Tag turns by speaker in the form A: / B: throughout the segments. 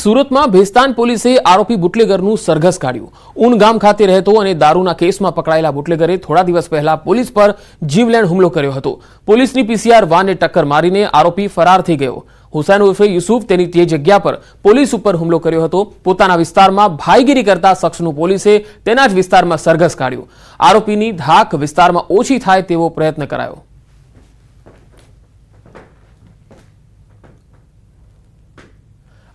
A: સુરતમાં ભેસ્તાન પોલીસે આરોપી બુટલેગરનું સરઘસ કાઢ્યું. ઊન ગામ ખાતે રહેતો અને દારૂના કેસમાં પકડાયેલા બુટલેગરે થોડા દિવસ પહેલા પોલીસ પર જીવલેણ હુમલો કર્યો હતો. પોલીસની પીસીઆર વાનને ટક્કર મારીને આરોપી ફરાર થઈ ગયો. હુસૈન ઉર્ફે યુસુફ તેની તે જગ્યા પર પોલીસ ઉપર હુમલો કર્યો હતો. પોતાના વિસ્તારમાં ભાઈગીરી કરતા શખ્સનું પોલીસે તેના જ વિસ્તારમાં સરઘસ કાઢ્યું. આરોપીની ધાક વિસ્તારમાં ઓછી થાય તેવો પ્રયત્ન કરાયો.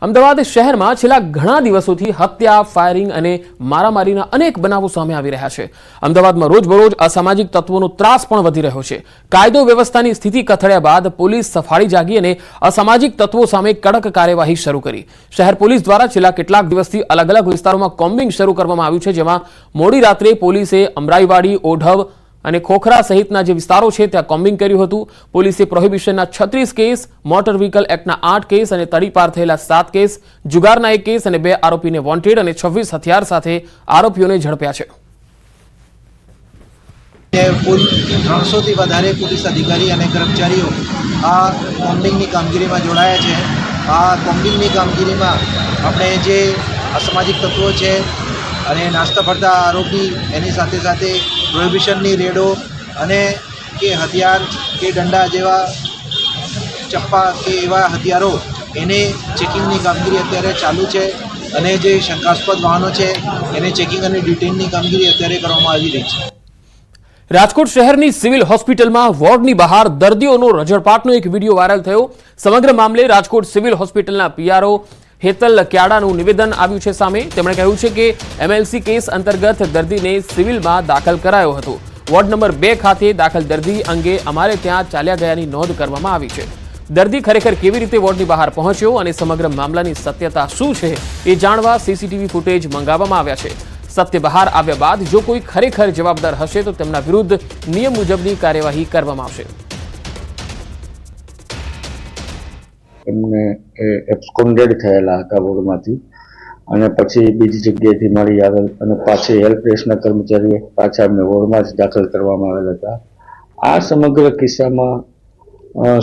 A: અમદાવાદ શહેરમાં છેલ્લા ઘણા દિવસોથી હત્યા, ફાયરિંગ અને મારામારીના અનેક બનાવો સામે આવી રહ્યા છે. અમદાવાદમાં રોજબરોજ અસામાજિક તત્વોનો ત્રાસ પણ વધી રહ્યો છે. કાયદો વ્યવસ્થાની સ્થિતિ કથળ્યા બાદ પોલીસ સફાળી જાગી અને અસામાજિક તત્વો સામે કડક કાર્યવાહી શરૂ કરી. શહેર પોલીસ દ્વારા છેલ્લા કેટલાક દિવસથી અલગ અલગ વિસ્તારોમાં કોમ્બિંગ શરૂ કરવામાં આવ્યું છે, જેમાં મોડી રાત્રે પોલીસે અમરાઈવાડી, ઓઢવ અને ખોખરા સહિતના જે વિસ્તારો છે ત્યાં કોમ્બિંગ કર્યું હતું. પોલીસે પ્રોહિબિશનના 36 કેસ, મોટર વ્હીકલ એક્ટના 8 કેસ અને તડીપાર થયેલા 7 કેસ, જુગારના 1 કેસ અને 2 આરોપીને વોન્ટેડ અને 26 હથિયાર સાથે આરોપીઓને ઝડપ્યા છે.
B: કુલ 300 થી વધારે પોલીસ અધિકારી અને કર્મચારીઓ આ કોમ્બિંગની કામગીરીમાં જોડાયા છે. આ કોમ્બિંગની કામગીરીમાં આપણે જે અસામાજિક તત્વો છે અને નાસ્તા ફરતા આરોપી, એની સાથે સાથે પ્રોહિબિશનની રેડો અને કે હથિયાર કે દંડા જેવા ચપ્પા કે એવા હથિયારો એને ચેકિંગની કામગીરી અત્યારે ચાલુ છે. અને જે શંકાસ્પદ વાહનો છે એને ચેકિંગ અને ડિટેઇનની કામગીરી અત્યારે કરવામાં આવી રહી છે.
A: રાજકોટ શહેરની સિવિલ હોસ્પિટલમાં વોર્ડની બહાર દર્દીઓનો રજળપાટનો એક વિડીયો વાયરલ થયો. સમગ્ર મામલે રાજકોટ સિવિલ હોસ્પિટલના પીઆરઓ હેતલ ક્યાડાનું નિવેદન આવ્યું છે સામે. તેમણે કહ્યું છે કે એમએલસી કેસ અંતર્ગત દર્દીને સિવિલમાં દાખલ કરાયો હતો. વોર્ડ નંબર 2 ખાતે દાખલ દર્દી અંગે અમારે ત્યાં ચાલ્યા ગયાની નોંધ કરવામાં આવી છે. દર્દી ખરેખર કેવી રીતે વોર્ડની બહાર પહોંચ્યો અને સમગ્ર મામલાની સત્યતા શું છે એ જાણવા સીસીટીવી ફૂટેજ મંગાવવામાં આવ્યા છે. સત્ય બહાર આવ્યા બાદ જો કોઈ ખરેખર જવાબદાર હશે તો તેમના વિરુદ્ધ નિયમ મુજબની કાર્યવાહી કરવામાં આવશે.
C: એમને એબ્સ્કોન્ડેડ થયેલા હતા વોર્ડમાંથી અને પછી બીજી જગ્યાએથી મળી આવેલ અને પાછી હેલ્પડેસ્કના કર્મચારીઓ પાછા એમને વોર્ડમાં જ દાખલ કરવામાં આવેલ હતા. આ સમગ્ર કિસ્સામાં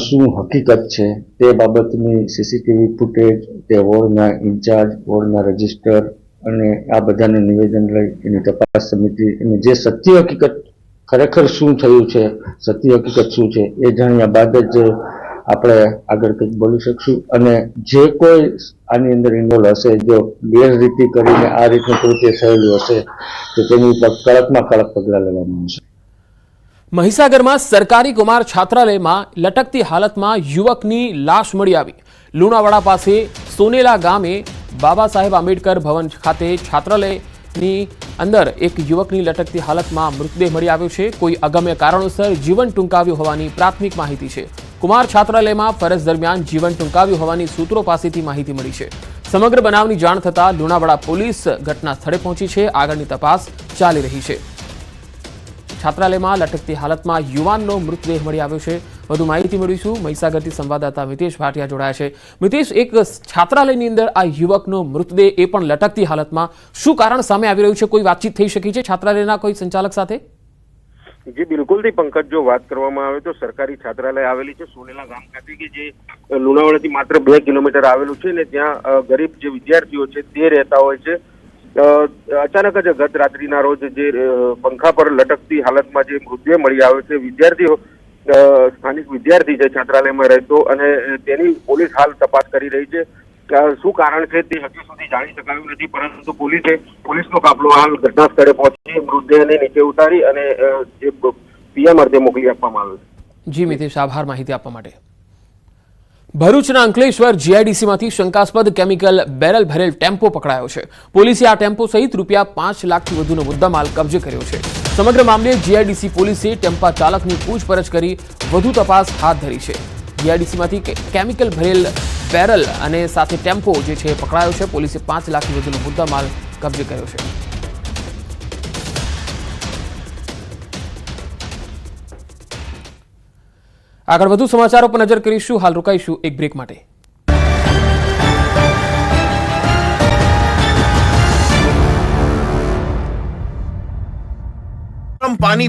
C: શું હકીકત છે તે બાબતની સીસીટીવી ફૂટેજ, તે વોર્ડના ઇન્ચાર્જ, વોર્ડના રજિસ્ટર અને આ બધાને નિવેદન લઈ એની તપાસ સમિતિ અને જે સત્ય હકીકત ખરેખર શું થયું છે, સત્ય હકીકત શું છે એ જાણ્યા બાદ જ આપણે આગળ કંઈક બોલી શકશું. અને જે કોઈ આની અંદર ઇન્વોલ્વ હશે, જો ગેરરીતિ કરીને આ રીતનું કૃત્ય થયેલું હશે તો તેની ઉપર કડકમાં કડક પગલાં લેવામાં આવશે.
A: મહીસાગરમાં સરકારી કુમાર છાત્રાલયમાં લટકતી હાલતમાં યુવકની લાશ મળી આવી. લુણાવાડા પાસે સોનેલા ગામે બાબા સાહેબ આંબેડકર ભવન ખાતે છાત્રાલયની અંદર એક યુવકની લટકતી હાલતમાં મૃતદેહ મળી આવ્યો છે. કોઈ અગમ્ય કારણોસર જીવન ટૂંકાવ્યું હોવાની પ્રાથમિક માહિતી છે. કુમાર છાત્રાલયમાં ફરજ દરમિયાન જીવન ટૂંકાવ્યું હોવાની સૂત્રો પાસેથી માહિતી મળી છે. સમગ્ર બનાવની જાણ થતાં લુણાવાડા પોલીસ ઘટના સ્થળે પહોંચી છે. આગળની તપાસ ચાલી રહી છે. છાત્રાલયમાં લટકતી હાલતમાં યુવાનનો મૃતદેહ મળી આવ્યો છે. વધુ માહિતી મેળવીશું. મહીસાગરથી સંવાદદાતા મિતેશ ભાટિયા જોડાયા છે. મિતેશ, એક છાત્રાલયની અંદર આ યુવકનો મૃતદેહ, એ પણ લટકતી હાલતમાં, શું કારણ સામે આવી રહ્યું છે? કોઈ વાતચીત થઈ શકી છે છાત્રાલયના કોઈ સંચાલક સાથે?
D: જી બિલકુલ થી પંકજ, જો વાત કરવામાં આવે તો સરકારી છાત્રાલય આવેલી છે સોનેલા ગામ ખાતે, કે જે લુણાવાડાથી માત્ર 2 કિલોમીટર આવેલું છે ને ત્યાં ગરીબ જે વિદ્યાર્થીઓ છે તે રહેતા હોય છે. અચાનક જ ગત રાત્રિના રોજ જે પંખા પર લટકતી હાલતમાં જે મૃતદેહ મળી આવ્યો છે, વિદ્યાર્થીઓ સ્થાનિક વિદ્યાર્થી છે છાત્રાલયમાં રહેતો, અને તેની પોલીસ હાલ તપાસ કરી રહી છે. શું કારણ છે તે હજુ સુધી જાણી શકાયું નથી, પરંતુ પોલીસનો કાફલો હાલ ઘટના સ્થળે પહોંચી મૃતદેહને નીચે ઉતારી અને જે પીએમ અર્થે મોકલી આપવામાં આવ્યો છે.
A: જી મિતેશ, આભાર માહિતી આપવા માટે. ભરૂચના અંકલેશ્વર જીઆઈડીસીમાંથી શંકાસ્પદ કેમિકલ બેરલ ભરેલ ટેમ્પો પકડાયો છે. પોલીસે આ ટેમ્પો સહિત ₹5 લાખથી વધુનો મુદ્દામાલ કબજે કર્યો છે. સમગ્ર મામલે જીઆઈડીસી પોલીસે ટેમ્પા ચાલકની પૂછપરછ કરી વધુ તપાસ હાથ ધરી છે. જીઆઈડીસીમાંથી કેમિકલ ભરેલ બેરલ અને સાથે ટેમ્પો જે છે પકડાયો છે. પોલીસે ₹5 લાખથી વધુનો મુદ્દામાલ કબજે કર્યો છે. આગળ વધુ સમાચારો પર નજર કરીશું. હાલ રોકાઈશું એક બ્રેક માટે.
E: પાણી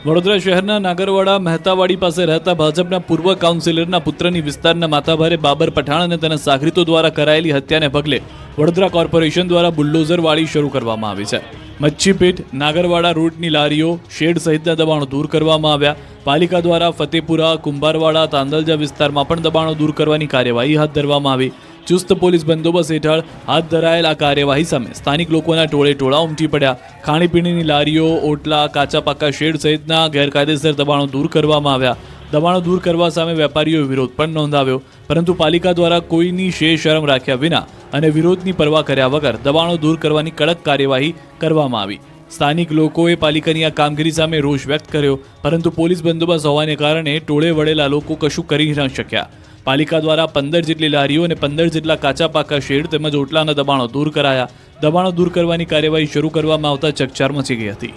E: વડોદરા શહેરના નાગરવાડા મહેતાવાડી પાસે રહેતા ભાજપના પૂર્વ કાઉન્સિલરના પુત્રની વિસ્તારના માથાભારે બાબર પઠાણ અને તેના સાગરીતો દ્વારા કરાયેલી હત્યાને પગલે વડોદરા કોર્પોરેશન દ્વારા બુલડોઝર વાળી શરૂ કરવામાં આવી છે. મચ્છીપેટ નાગરવાડા રોડની લારીઓ શેડ સહિતના દબાણો દૂર કરવામાં આવ્યા. પાલિકા દ્વારા ફતેપુરા કુંભારવાડા તાંદલજા વિસ્તારમાં પણ દબાણો દૂર કરવાની કાર્યવાહી હાથ ધરવામાં આવી. ચુસ્ત પોલીસ બંદોબસ્ત હેઠળ હાથ ધરાયેલ આ કાર્યવાહી સામે સ્થાનિક લોકોના ટોળે ઉમટી પડ્યા. ખાણીપીણીની લારીઓ ઓટલા કાચા પાકા શેડ સહિતના ગેરકાયદેસર દબાણો દૂર કરવામાં આવ્યા. દબાણો દૂર કરવા સામે વેપારીઓએ વિરોધ પણ નોંધાવ્યો, પરંતુ પાલિકા દ્વારા કોઈની શરમ રાખ્યા વિના અને વિરોધની પરવા કર્યા વગર દબાણો દૂર કરવાની કડક કાર્યવાહી કરવામાં આવી. સ્થાનિક લોકોએ પાલિકાની આ કામગીરી સામે રોષ વ્યક્ત કર્યો, પરંતુ પોલીસ બંદોબસ્ત હોવાને કારણે ટોળે વળેલા લોકો કશું કરી ન શક્યા. પાલિકા દ્વારા 15 જેટલી લારીઓ અને 15 જેટલા કાચા પાકા શેડ તેમજ ઓટલાના દબાણો દૂર કરાયા. દબાણો દૂર કરવાની કાર્યવાહી શરૂ કરવામાં આવતા ચકચાર મચી ગઈ હતી.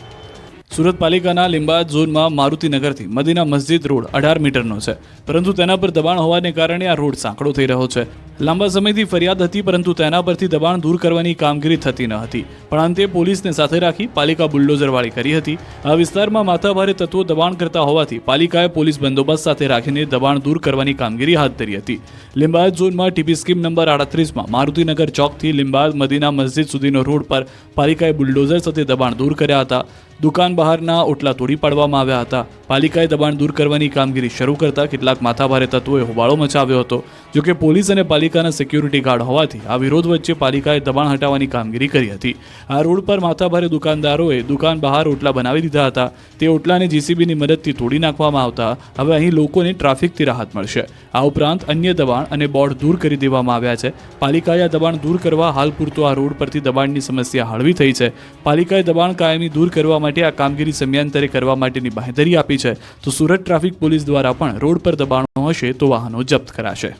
E: સુરત પાલિકાના લીંબાયત ઝોનમાં મારુતિનગરથી મદીના મસ્જિદ રોડ 18 મીટરનો છે, પરંતુ તેના પર દબાણ હોવાને કારણે આ રોડ સાંકડો થઈ રહ્યો છે. લાંબા સમયથી ફરિયાદ હતી, પરંતુ તેના પરથી દબાણ દૂર કરવાની કામગીરી થતી ન હતી. પણ અંતે પોલીસને સાથે રાખી પાલિકા બુલડોઝરવાળી કરી હતી. આ વિસ્તારમાં માથાભારે તત્વો દબાણ કરતા હોવાથી પાલિકાએ પોલીસ બંદોબસ્ત સાથે રાખીને દબાણ દૂર કરવાની કામગીરી હાથ ધરી હતી. લીંબાયત ઝોનમાં ટીપી સ્કીમ નંબર 38માં મારુતિનગર ચોકથી લીંબાયત મદીના મસ્જિદ સુધીનો રોડ પર પાલિકાએ બુલડોઝર સાથે દબાણ દૂર કર્યા હતા. દુકાન બહારના ઓટલા તોડી પાડવામાં આવ્યા હતા. પાલિકાએ દબાણ દૂર કરવાની કામગીરી શરૂ કરતા કેટલાક માથાભારે તત્વોએ હોબાળો મચાવ્યો હતો. જોકે પોલીસ અને પાલિકાના સિક્યુરિટી ગાર્ડ હોવાથી આ વિરોધ વચ્ચે પાલિકાએ દબાણ હટાવવાની કામગીરી કરી હતી. આ રોડ પર માથાભારે દુકાનદારોએ દુકાન બહાર ઓટલા બનાવી દીધા હતા. તે ઓટલાને જીસીબીની મદદથી તોડી નાખવામાં આવતા હવે અહીં લોકોને ટ્રાફિકથી રાહત મળશે. આ ઉપરાંત અન્ય દબાણ અને બોર્ડ દૂર કરી દેવામાં આવ્યા છે. પાલિકાએ આ દબાણ દૂર કરવા હાલ પૂરતો આ રોડ પરથી દબાણની સમસ્યા હળવી થઈ છે. પાલિકાએ દબાણ કાયમી દૂર કરવા માટે આ કામગીરી સમયાંતરે કરવા માટેની બાંહેધરી આપી છે. તો સુરત ટ્રાફિક પોલીસ દ્વારા પણ રોડ પર દબાણો હશે તો વાહનો જપ્ત કરાશે.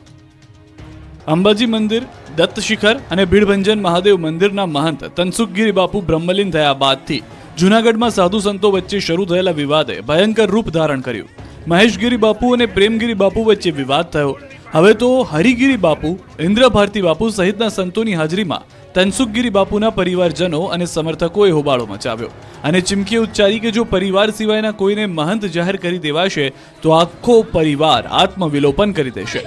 E: અંબાજી મંદિર, દત્ત શિખર અને ભીડભંજન મહાદેવ મંદિરના મહંત તનસુખગીરી બાપુ બ્રહ્મલીન થયા બાદથી જૂનાગઢમાં સાધુ સંતો વચ્ચે શરૂ થયેલા વિવાદે ભયંકર રૂપ ધારણ કર્યું. મહેશગીરી બાપુ અને પ્રેમગીરી બાપુ વચ્ચે વિવાદ થયો. હવે તો હરિગીરી બાપુ, ઇન્દ્રભારતી બાપુ સહિતના સંતોની હાજરીમાં તનસુખગીરી બાપુના પરિવારજનો અને સમર્થકોએ હોબાળો મચાવ્યો અને ચીમકી ઉચ્ચારી કે જો પરિવાર સિવાયના કોઈને મહંત જાહેર કરી દેવાશે તો આખો પરિવાર આત્મવિલોપન કરી દેશે.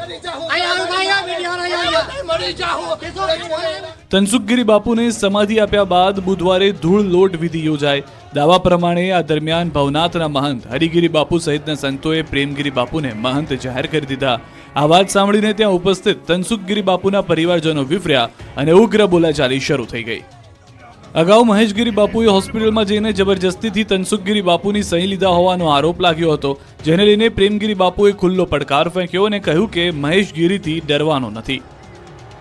E: તનસુખગીરી બાપુને સમાધિ આપ્યા બાદ બુધવારે ધૂળ લોટ વિધિ યોજાય. દાવા પ્રમાણે આ દરમિયાન ભવનાથના મહંત હરિગીરી બાપુ સહિતના સંતોએ પ્રેમગીરી બાપુને મહંત જાહેર કરી દીધા. આ વાત સાંભળીને ત્યાં ઉપસ્થિત તનસુખગીરી બાપુના પરિવારજનો વિફર્યા અને ઉગ્ર બોલાચાલી શરૂ થઈ ગઈ. અગાઉ મહેશગીરી બાપુએ હોસ્પિટલમાં જઈને જબરજસ્તીથી તનસુખગીરી બાપુની સહી લીધા હોવાનો આરોપ લાગ્યો હતો, જેને લઈને પ્રેમગીરી બાપુએ ખુલ્લો પડકાર ફેંક્યો અને કહ્યું કે મહેશગીરીથી ડરવાનો નથી.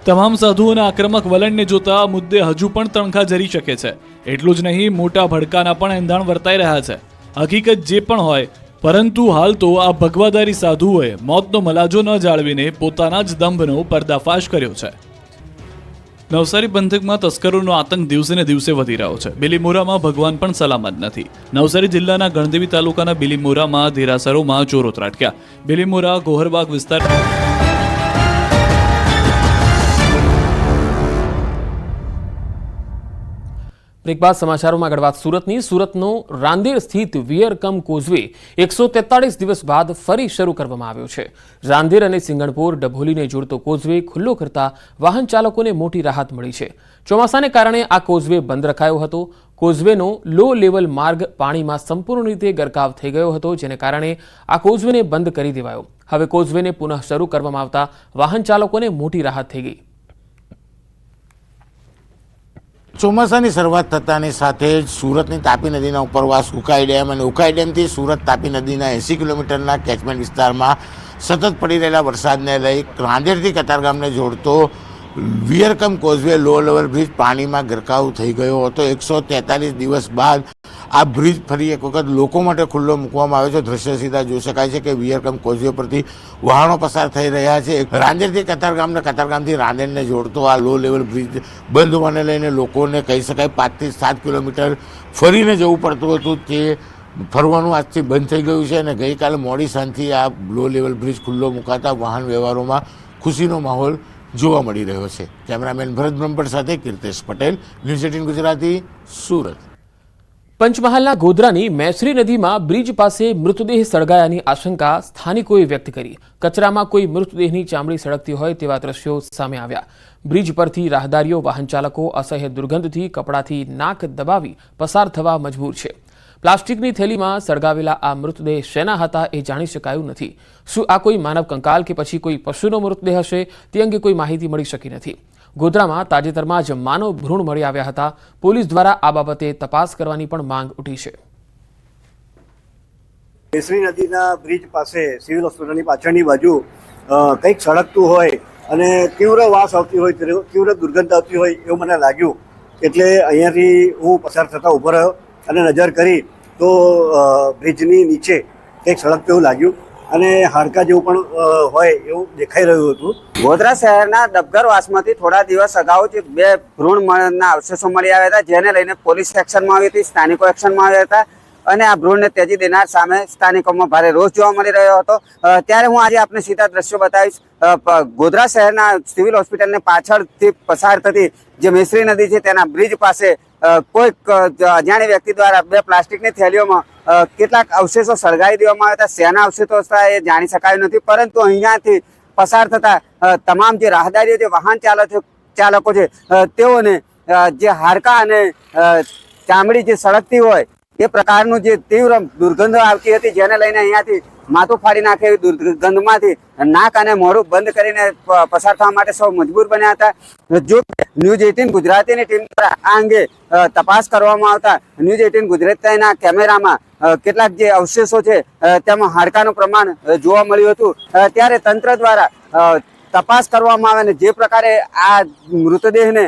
E: તમામ સાધુઓના આક્રમક વલણને જોતા આ મુદ્દે હજુ પણ તણખા જરી શકે છે. એટલું જ નહીં, મોટા ભડકાના પણ એંધાણ વર્તાઈ રહ્યા છે. હકીકત જે પણ હોય, પરંતુ હાલ તો આ ભગવાદારી સાધુઓએ મોતનો મલાજો ન જાળવીને પોતાના જ દંભનો પર્દાફાશ કર્યો છે. નવસારી પંથકમાં તસ્કરોનો આતંક દિવસે ને દિવસે વધી રહ્યો છે. બિલીમોરામાં ભગવાન પણ સલામત નથી. નવસારી જિલ્લાના ગણદેવી તાલુકાના બિલીમોરામાં દેરાસરોમાં ચોરો ત્રાટક્યા. બિલીમોરા ગોહરબાગ વિસ્તાર
A: બ્રેક બાદ સમાચારોમાં આગળ વાત સુરતની. સુરતનો રાંદેર સ્થિત વિયરકમ કોઝવે 143 દિવસ બાદ ફરી શરૂ કરવામાં આવ્યો છે. રાંદેર અને સિંગણપોર ડભોલીને જોડતો કોઝવે ખુલ્લો કરતા વાહન ચાલકોને મોટી રાહત મળી છે. ચોમાસાને કારણે આ કોઝવે બંધ રખાયો હતો. કોઝવેનો લો લેવલ માર્ગ પાણીમાં સંપૂર્ણ રીતે ગરકાવ થઈ ગયો હતો, જેને કારણે આ કોઝવેને બંધ કરી દેવાયો. હવે કોઝવેને પુનઃ શરૂ કરવામાં આવતા વાહન ચાલકોને મોટી રાહત થઈ ગઈ.
F: ચોમાસાની શરૂઆત થતાની સાથે જ સુરતની તાપી નદીના ઉપરવાસ ઉકાઈ ડેમ અને ઉકાઈ ડેમથી સુરત તાપી નદીના 80 કિલોમીટરના કેચમેન્ટ વિસ્તારમાં સતત પડી રહેલા વરસાદને લઈ રાંદેરથી કતારગામને જોડતો વિયરકમ કોઝવે લો લેવલ બ્રિજ પાણીમાં ગરકાવ થઈ ગયો હતો. 143 દિવસ બાદ આ બ્રિજ ફરી એક વખત લોકો માટે ખુલ્લો મૂકવામાં આવ્યો છે. દ્રશ્ય સીધા જોઈ શકાય છે કે વિયરકમ કોઝવે પરથી વાહનો પસાર થઈ રહ્યા છે. રાંદેરથી કતારગામને, કતારગામથી રાંદેરને જોડતો આ લો લેવલ બ્રિજ બંધ હોવાને લઈને લોકોને કહી શકાય 5 થી 7 કિલોમીટર ફરીને જવું પડતું હતું. તે ફરવાનું આજથી બંધ થઈ ગયું છે અને ગઈકાલે મોડી સાંજથી આ લો લેવલ બ્રિજ ખુલ્લો મુકાતા વાહન વ્યવહારોમાં ખુશીનો માહોલ જોવા મળી રહ્યો છે. કેમેરામેન ભરત બ્રહ્મભટ્ટ સાથે કીર્તેશ પટેલ, ન્યૂઝ 18 ગુજરાતી, સુરત.
A: પંચમહાલના ગોધરાની મેસરી નદીમાં બ્રિજ પાસે મૃતદેહ સળગાયાની આશંકા સ્થાનિકોએ વ્યક્ત કરી. કચરામાં કોઈ મૃતદેહની ચામડી સળગતી હોય તેવા દ્રશ્યો સામે આવ્યા. બ્રિજ પરથી રાહદારીઓ, વાહન ચાલકો અસહ્ય દુર્ગંધથી કપડાથી નાક દબાવી પસાર થવા મજબૂર છે. પ્લાસ્ટિકની થેલીમાં સળગાવેલા આ મૃતદેહ શેના હતા એ જાણી શકાયું નથી. શું આ કોઈ માનવ કંકાલ કે પછી કોઈ પશુનો મૃતદેહ હશે તે અંગે કોઈ માહિતી મળી શકી નથી. ગોધરામાં તાજેતરમાં જ માનવ ભ્રૂણ મળી આવ્યા હતા. પોલીસ દ્વારા આ બાબતે તપાસ કરવાની પણ માંગ ઉઠી છે.
G: મેસરી નદીના બ્રિજ પાસે સિવિલ હોસ્પિટલની પાછળની બાજુ કંઈક સળગતું હોય અને તીવ્ર વાસ આવતી હોય, તીવ્ર દુર્ગંધ આવતી હોય એવું મને લાગ્યું. એટલે અહીંયાથી હું પસાર થતાં ઊભો રહ્યો અને નજર કરી તો બ્રિજની નીચે કંઈક સળગતું એવું લાગ્યું અને હાડકા જેવું પણ હોય એવું દેખાઈ રહ્યું હતું.
H: ગોધરા શહેરના ડબગરવાસમાંથી થોડા દિવસ અગાઉ જે 2 ભ્રૂણના અવશેષો મળી આવ્યા હતા, જેને લઈને પોલીસ એક્શનમાં આવી હતી, સ્થાનિકો એક્શનમાં આવ્યા હતા અને આ ભ્રૂણને ત્યજી દેનાર સામે સ્થાનિકોમાં ભારે રોષ જોવા મળી રહ્યો હતો. ત્યારે હું આજે આપને સીધા દ્રશ્યો બતાવીશ. ગોધરા શહેરના સિવિલ હોસ્પિટલને પાછળથી પસાર થતી જે મેસરી નદી છે તેના બ્રિજ પાસે કોઈક અજાણી વ્યક્તિ દ્વારા 2 પ્લાસ્ટિકની થેલીઓમાં કેટલાક અવશેષો સળગાવી દેવામાં આવ્યા હતા. શેના અવશેષો હતા એ જાણી શકાયું નથી, પરંતુ અહીંયાથી પસાર થતા તમામ જે રાહદારીઓ, જે વાહન ચાલકો છે તેઓને જે હાડકા અને ચામડી જે સળગતી હોય એ પ્રકારનું જે તીવ્ર દુર્ગંધ આવતી હતી, જેને લઈને અહીંયાથી માથું ફાડી નાખે એવી દુર્ગંધમાંથી નાક અને મોઢું બંધ કરીને પસાર થવા માટે સૌ મજબૂર બન્યા હતા. જો ન્યૂઝ 18 ગુજરાતીની ટીમ દ્વારા આ અંગે તપાસ કરવામાં આવતા ન્યૂઝ 18 ગુજરાતીના કેમેરામાં કેટલાક જે અવશેષો છે તેમાં હાડકાનું પ્રમાણ જોવા મળ્યું હતું. ત્યારે તંત્ર દ્વારા તપાસ કરવામાં આવે અને જે પ્રકારે આ મૃતદેહને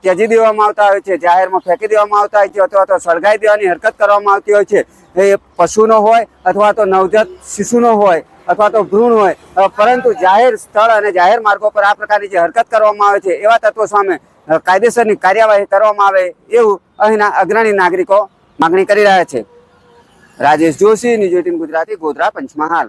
H: ત્યજી દેવામાં આવતા હોય છે, જાહેરમાં ફેંકી દેવામાં આવતા હોય છે અથવા તો સળગાવી દેવાની હરકત કરવામાં આવતી હોય છે, એ પશુનો હોય અથવા તો નવજાત શિશુનો હોય અથવા તો ભ્રૂણ હોય, પરંતુ જાહેર સ્થળ અને જાહેર માર્ગો પર આ પ્રકારની જે હરકત કરવામાં આવે છે એવા તત્વો સામે કાયદેસરની કાર્યવાહી કરવામાં આવે એવું અહીંના અગ્રણી નાગરિકો માંગણી કરી રહ્યા છે. રાજેશ જોશી, ન્યૂઝ 18 ગુજરાતી, ગોધરા, પંચમહાલ.